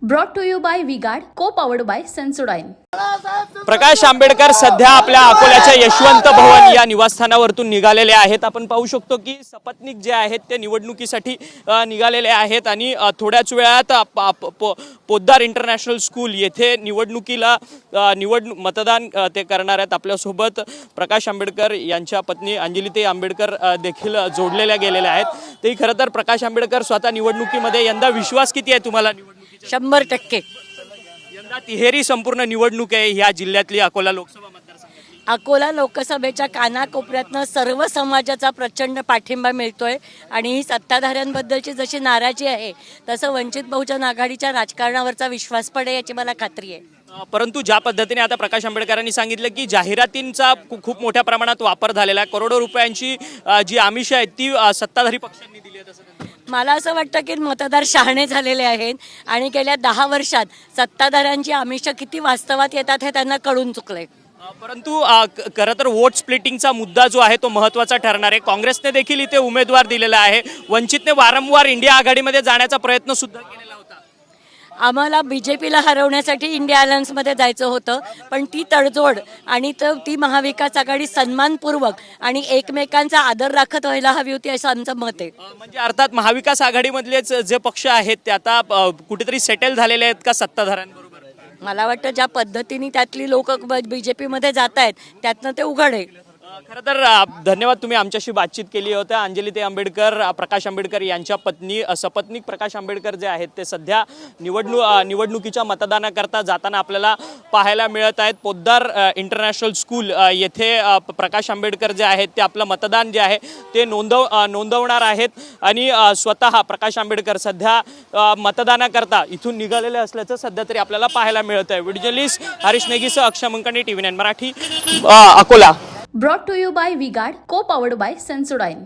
Brought to you by Vigard, co-powered by Sensodyne. Prakash Ambedkar सध्या आपल्या अकोल्याच्या यशवंत भवन या निवासस्थानावरून निघालेले आहेत। आपण पाहू शकतो की सपत्नीक जे आहेत ते निवडणुकीसाठी निघालेले आहेत आणि थोड्याच वेळात पोद्दार इंटरनॅशनल स्कूल येथे निवडणुकीला मतदान ते करणार आहेत। आपल्यासोबत प्रकाश आंबेडकर यांच्या पत्नी अंजलीताई आंबेडकर देखील जोडलेल्या गेलेल्या आहेत। ते खरं तर प्रकाश आंबेडकर स्वतः निवडणुकीमध्ये यंदा विश्वास किती आहे तुम्हाला? 100%। यंदा तिहेरी संपूर्ण निवडणूक आहे ह्या जिल्ह्यातली अकोला लोकसभा मतदारसंघातली। अकोला लोकसभेच्या कानाकोपऱ्यातनं सर्व समाजाचा प्रचंड पाठिंबा मिळतोय आणि ही सत्ताधाऱ्यांबद्दलची जशी नाराजी आहे तसं वंचित बहुजन आघाडीच्या राजकारणावरचा विश्वास पडे याची मला खात्री आहे। परंतु ज्या पद्धतीने आता प्रकाश आंबेडकरांनी सांगितलं की जाहिरातींचा खूप मोठ्या प्रमाणात वापर झालेला आहे, करोडो रुपयांची जी आमिष आहेत ती सत्ताधारी पक्षांनी दिली आहेत असं मला असं वाटतं की मतदार शहाणे झालेले आहेत आणि गेल्या 10 वर्षात सत्ताधाऱ्यांची आमिष किती वास्तवात येतात हे त्यांना कळून चुकलंय। परंतु खरं तर वोट स्प्लिटिंगचा मुद्दा जो आहे तो महत्त्वाचा ठरणार आहे। काँग्रेसने देखील इथे उमेदवार दिलेला आहे, वंचितने वारंवार इंडिया आघाडीमध्ये जाण्याचा प्रयत्न सुद्धा केलेला होता। आम्हाला बीजेपीला हरवण्यासाठी इंडिया अलायन्समध्ये जायचं होतं, पण ती तडजोड आणि ती महाविकास आघाडी सन्मानपूर्वक आणि एकमेकांचा आदर राखत व्हायला हवी होती असं आमचं मत आहे। म्हणजे अर्थात महाविकास आघाडीमधलेच जे पक्ष आहेत ते आता कुठेतरी सेटल झालेले आहेत का सत्ताधाऱ्यांबरोबर? मला वाटतं ज्या पद्धतीने त्यातली लोक बीजेपीमध्ये जात आहेत त्यातनं ते उघड आहे। खरं तर धन्यवाद, तुम्ही आमच्याशी बातचीत केली होती। अंजलीताई आंबेडकर, प्रकाश आंबेडकर यांच्या पत्नी सपत्नीक प्रकाश आंबेडकर जे आहेत ते सध्या निवडणुकीच्या मतदानाकरता जाताना आपल्याला पाहायला मिळत आहेत। पोद्दार इंटरनॅशनल स्कूल येथे प्रकाश आंबेडकर जे आहेत ते आपलं मतदान जे आहे ते नोंदवणार आहेत आणि स्वतः प्रकाश आंबेडकर सध्या मतदानाकरता इथून निघालेले असल्याचं सध्या तरी आपल्याला पाहायला मिळत आहे। व्हिडिओ जर्नलिस्ट हरीश नेगीसह Akshay Munkane, TV9 Marathi, Akola. Brought to you by Vigard, co-powered by Sensodyne.